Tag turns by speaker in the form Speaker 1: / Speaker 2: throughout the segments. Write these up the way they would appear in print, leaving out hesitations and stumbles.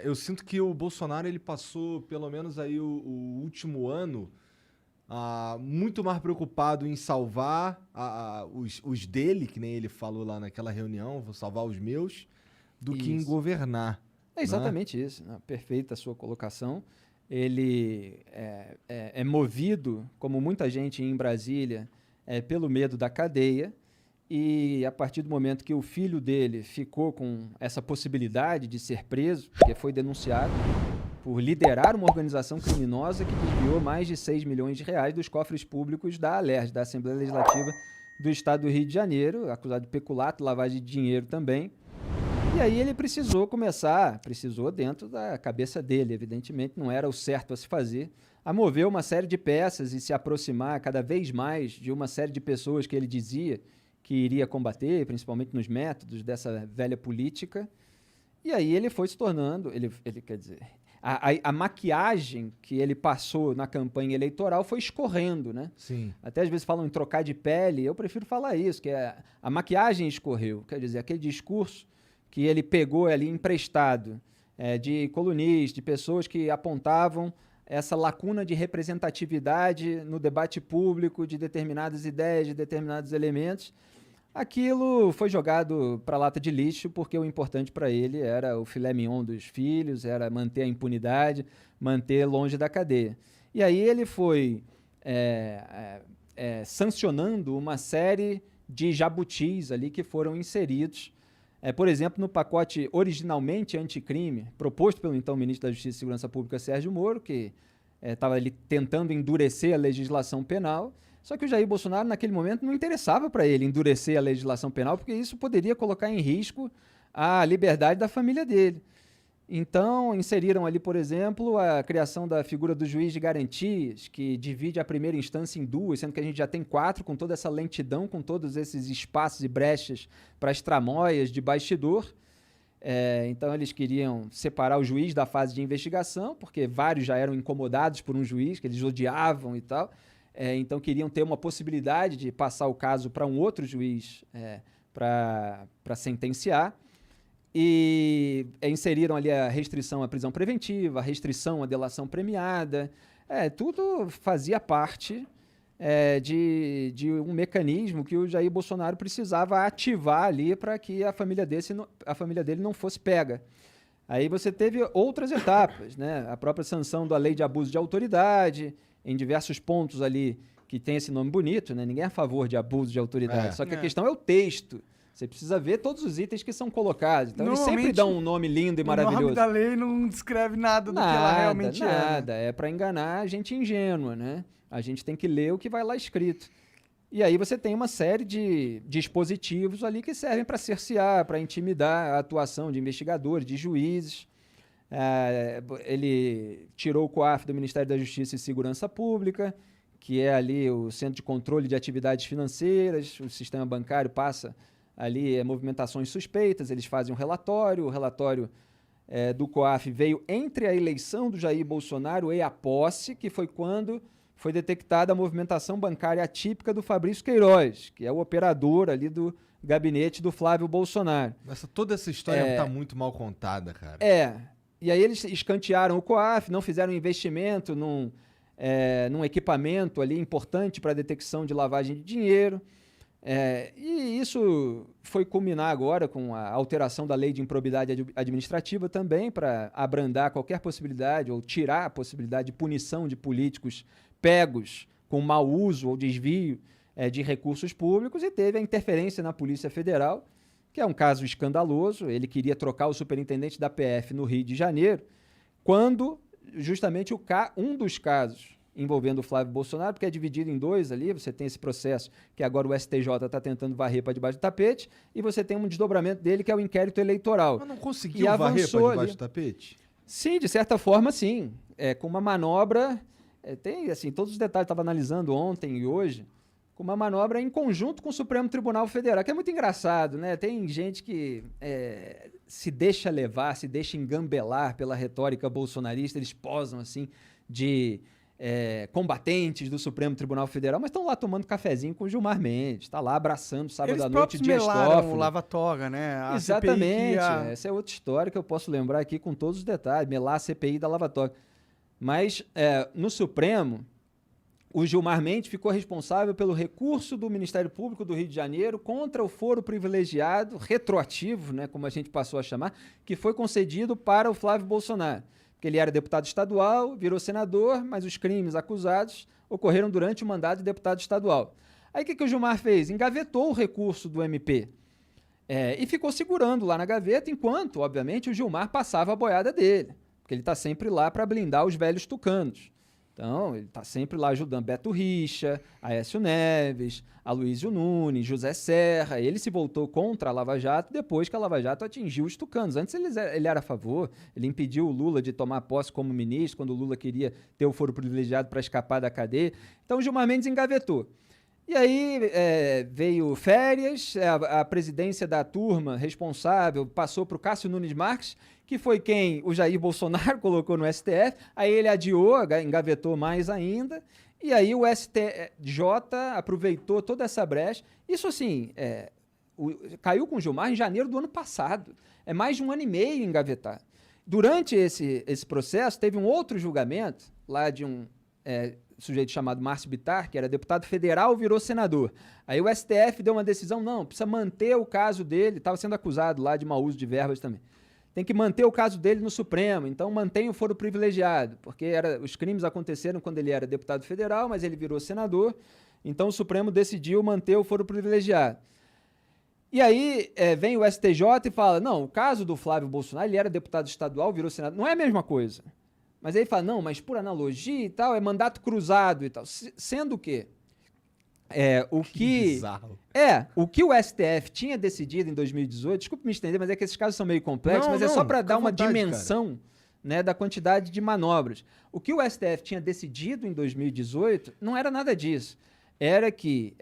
Speaker 1: Eu sinto que o Bolsonaro ele passou, pelo menos aí o último ano, muito mais preocupado em salvar os dele, que nem ele falou lá naquela reunião, vou salvar os meus, do que em
Speaker 2: Isso.
Speaker 1: governar,
Speaker 2: É
Speaker 1: né?
Speaker 2: exatamente isso, né? Perfeita a sua colocação. Ele é movido, como muita gente em Brasília, pelo medo da cadeia, e a partir do momento que o filho dele ficou com essa possibilidade de ser preso, porque foi denunciado por liderar uma organização criminosa que desviou mais de 6 milhões de reais dos cofres públicos da ALERJ, da Assembleia Legislativa do Estado do Rio de Janeiro, acusado de peculato, lavagem de dinheiro também. E aí ele precisou dentro da cabeça dele, evidentemente, não era o certo a se fazer, a mover uma série de peças e se aproximar cada vez mais de uma série de pessoas que ele dizia que iria combater, principalmente nos métodos dessa velha política. E aí ele foi se tornando, ele quer dizer, a maquiagem que ele passou na campanha eleitoral foi escorrendo, né?
Speaker 1: Sim.
Speaker 2: Até às vezes falam em trocar de pele, eu prefiro falar isso, que a maquiagem escorreu, quer dizer, aquele discurso que ele pegou ali emprestado de colunistas, de pessoas que apontavam essa lacuna de representatividade no debate público de determinadas ideias, de determinados elementos, aquilo foi jogado para a lata de lixo, porque o importante para ele era o filé mignon dos filhos, era manter a impunidade, manter longe da cadeia. E aí ele foi sancionando uma série de jabutis ali que foram inseridos, por exemplo, no pacote originalmente anticrime, proposto pelo então ministro da Justiça e Segurança Pública, Sérgio Moro, que estava ali tentando endurecer a legislação penal. Só que o Jair Bolsonaro, naquele momento, não interessava para ele endurecer a legislação penal, porque isso poderia colocar em risco a liberdade da família dele. Então, inseriram ali, por exemplo, a criação da figura do juiz de garantias, que divide a primeira instância em duas, sendo que a gente já tem 4, com toda essa lentidão, com todos esses espaços e brechas para as tramóias de bastidor. Então, eles queriam separar o juiz da fase de investigação, porque vários já eram incomodados por um juiz, que eles odiavam e tal. Então, queriam ter uma possibilidade de passar o caso para um outro juiz para sentenciar. E inseriram ali a restrição à prisão preventiva, a restrição à delação premiada. Tudo fazia parte de um mecanismo que o Jair Bolsonaro precisava ativar ali para que a família dele não fosse pega. Aí você teve outras etapas, né? A própria sanção da lei de abuso de autoridade, em diversos pontos ali que tem esse nome bonito, né? Ninguém é a favor de abuso de autoridade, só que a questão é o texto. Você precisa ver todos os itens que são colocados. Então, eles sempre dão um nome lindo e maravilhoso.
Speaker 3: O nome da lei não descreve nada do que ela realmente é.
Speaker 2: Nada, é para enganar a gente ingênua, né? A gente tem que ler o que vai lá escrito. E aí você tem uma série de dispositivos ali que servem para cercear, para intimidar a atuação de investigadores, de juízes. Ele tirou o COAF do Ministério da Justiça e Segurança Pública, que é ali o Centro de Controle de Atividades Financeiras. O sistema bancário passa ali movimentações suspeitas, eles fazem um relatório, o relatório do COAF veio entre a eleição do Jair Bolsonaro e a posse, que foi quando foi detectada a movimentação bancária atípica do Fabrício Queiroz, que é o operador ali do gabinete do Flávio Bolsonaro.
Speaker 1: Toda essa história tá muito mal contada, cara.
Speaker 2: E aí eles escantearam o COAF, não fizeram investimento num equipamento ali importante para a detecção de lavagem de dinheiro. E isso foi culminar agora com a alteração da lei de improbidade administrativa também, para abrandar qualquer possibilidade ou tirar a possibilidade de punição de políticos pegos com mau uso ou desvio de recursos públicos, e teve a interferência na Polícia Federal, que é um caso escandaloso. Ele queria trocar o superintendente da PF no Rio de Janeiro, quando justamente um dos casos envolvendo o Flávio Bolsonaro, porque é dividido em dois ali, você tem esse processo que agora o STJ está tentando varrer para debaixo do tapete, e você tem um desdobramento dele, que é o inquérito eleitoral.
Speaker 1: Mas não conseguiu varrer para debaixo do tapete?
Speaker 2: Sim, de certa forma, sim. Com uma manobra, tem assim, todos os detalhes, estava analisando ontem e hoje, com uma manobra em conjunto com o Supremo Tribunal Federal, que é muito engraçado, né? Tem gente que se deixa levar, se deixa engambelar pela retórica bolsonarista, eles posam assim de combatentes do Supremo Tribunal Federal, mas estão lá tomando cafezinho com o Gilmar Mendes, está lá abraçando sábado
Speaker 3: Eles
Speaker 2: à noite
Speaker 3: próprios
Speaker 2: Dias
Speaker 3: melaram
Speaker 2: Toffoli.
Speaker 3: o Lava-Toga, né? A
Speaker 2: Exatamente,
Speaker 3: CPI
Speaker 2: essa é outra história que eu posso lembrar aqui com todos os detalhes, melar a CPI da Lava-Toga. Mas no Supremo, o Gilmar Mendes ficou responsável pelo recurso do Ministério Público do Rio de Janeiro contra o foro privilegiado retroativo, né, como a gente passou a chamar, que foi concedido para o Flávio Bolsonaro. Porque ele era deputado estadual, virou senador, mas os crimes acusados ocorreram durante o mandato de deputado estadual. Aí o que o Gilmar fez? Engavetou o recurso do MP e ficou segurando lá na gaveta, enquanto, obviamente, o Gilmar passava a boiada dele, porque ele está sempre lá para blindar os velhos tucanos. Então, ele está sempre lá ajudando Beto Richa, Aécio Neves, Aloysio Nunes, José Serra. Ele se voltou contra a Lava Jato depois que a Lava Jato atingiu os tucanos. Antes ele era a favor, ele impediu o Lula de tomar posse como ministro, quando o Lula queria ter o foro privilegiado para escapar da cadeia. Então, o Gilmar Mendes engavetou. E aí veio férias, a presidência da turma responsável passou para o Cássio Nunes Marques, que foi quem o Jair Bolsonaro colocou no STF, aí ele adiou, engavetou mais ainda, e aí o STJ aproveitou toda essa brecha. Isso assim, caiu com o Gilmar em janeiro do ano passado, é mais de 1 ano e meio engavetar. Durante esse processo, teve um outro julgamento, lá de um sujeito chamado Márcio Bittar, que era deputado federal, virou senador. Aí o STF deu uma decisão, não, precisa manter o caso dele, estava sendo acusado lá de mau uso de verbas também. Tem que manter o caso dele no Supremo, então mantém o foro privilegiado, porque os crimes aconteceram quando ele era deputado federal, mas ele virou senador, então o Supremo decidiu manter o foro privilegiado. E aí vem o STJ e fala, não, o caso do Flávio Bolsonaro, ele era deputado estadual, virou senador, não é a mesma coisa. Mas aí fala, não, mas por analogia e tal, é mandato cruzado e tal. Sendo que o que o STF tinha decidido em 2018, desculpe me estender, mas é que esses casos são meio complexos, mas é só para dar uma dimensão, né, da quantidade de manobras. O que o STF tinha decidido em 2018 não era nada disso. Era que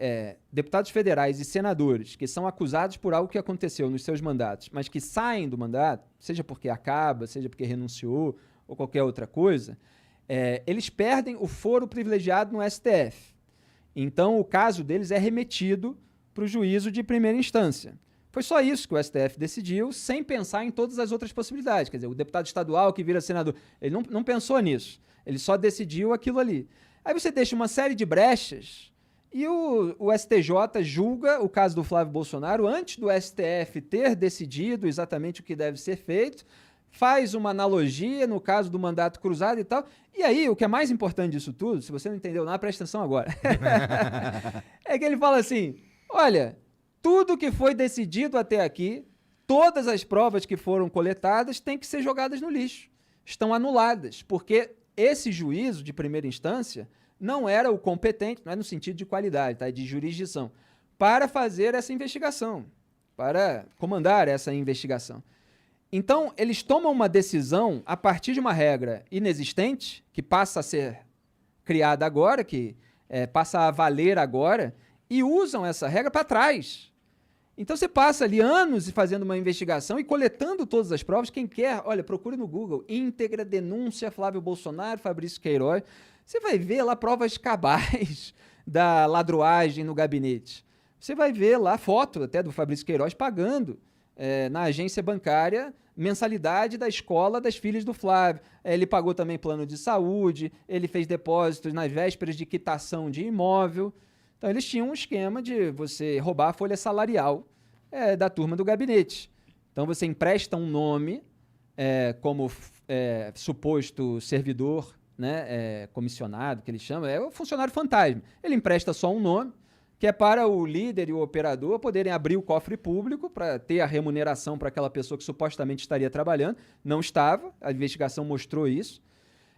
Speaker 2: deputados federais e senadores que são acusados por algo que aconteceu nos seus mandatos, mas que saem do mandato, seja porque acaba, seja porque renunciou, ou qualquer outra coisa, eles perdem o foro privilegiado no STF. Então, o caso deles é remetido para o juízo de primeira instância. Foi só isso que o STF decidiu, sem pensar em todas as outras possibilidades. Quer dizer, o deputado estadual que vira senador, ele não pensou nisso. Ele só decidiu aquilo ali. Aí você deixa uma série de brechas e o STJ julga o caso do Flávio Bolsonaro antes do STF ter decidido exatamente o que deve ser feito, faz uma analogia no caso do mandato cruzado e tal. E aí, o que é mais importante disso tudo, se você não entendeu nada, presta atenção agora. É que ele fala assim, olha, tudo que foi decidido até aqui, todas as provas que foram coletadas têm que ser jogadas no lixo. Estão anuladas, porque esse juízo de primeira instância não era o competente, não é no sentido de qualidade, tá? De jurisdição, para fazer essa investigação, para comandar essa investigação. Então, eles tomam uma decisão a partir de uma regra inexistente, que passa a ser criada agora, que passa a valer agora, e usam essa regra para trás. Então, você passa ali anos fazendo uma investigação e coletando todas as provas. Quem quer, olha, procure no Google, íntegra denúncia Flávio Bolsonaro, Fabrício Queiroz. Você vai ver lá provas cabais da ladruagem no gabinete. Você vai ver lá foto até do Fabrício Queiroz pagando na agência bancária, mensalidade da escola das filhas do Flávio. Ele pagou também plano de saúde, ele fez depósitos nas vésperas de quitação de imóvel. Então, eles tinham um esquema de você roubar a folha salarial da turma do gabinete. Então, você empresta um nome como suposto servidor, né, comissionado, que ele chama, é o funcionário fantasma. Ele empresta só um nome, que é para o líder e o operador poderem abrir o cofre público para ter a remuneração para aquela pessoa que supostamente estaria trabalhando. Não estava, a investigação mostrou isso.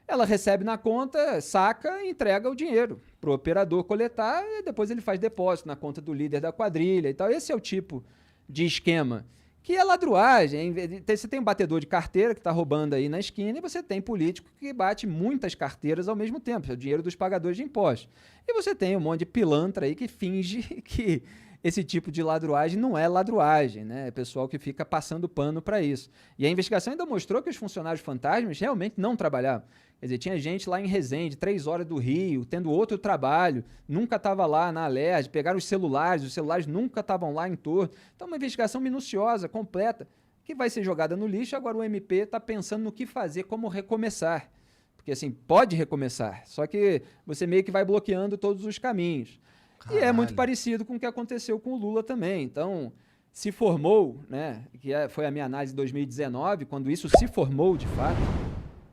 Speaker 2: Ela recebe na conta, saca e entrega o dinheiro para o operador coletar e depois ele faz depósito na conta do líder da quadrilha e tal. Esse é o tipo de esquema que é ladruagem. Você tem um batedor de carteira que está roubando aí na esquina e você tem político que bate muitas carteiras ao mesmo tempo, é o dinheiro dos pagadores de impostos. E você tem um monte de pilantra aí que finge que esse tipo de ladruagem não é ladruagem, né? É pessoal que fica passando pano para isso. E a investigação ainda mostrou que os funcionários fantasmas realmente não trabalhavam, Quer dizer, tinha gente lá em Resende, 3 horas do Rio, tendo outro trabalho, nunca estava lá na Alerj, pegaram os celulares nunca estavam lá em torno. Então, uma investigação minuciosa, completa, que vai ser jogada no lixo. Agora o MP está pensando no que fazer, como recomeçar. Porque, assim, pode recomeçar, só que você meio que vai bloqueando todos os caminhos.
Speaker 1: Caralho.
Speaker 2: E é muito parecido com o que aconteceu com o Lula também. Então, se formou, né, foi a minha análise de 2019, quando isso se formou de fato,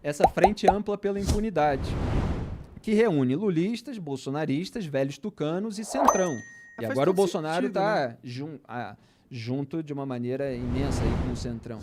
Speaker 2: essa frente ampla pela impunidade, que reúne lulistas, bolsonaristas, velhos tucanos e centrão. E
Speaker 3: Faz
Speaker 2: agora o
Speaker 3: todo
Speaker 2: Bolsonaro
Speaker 3: sentido,
Speaker 2: está junto de uma maneira imensa aí com o centrão.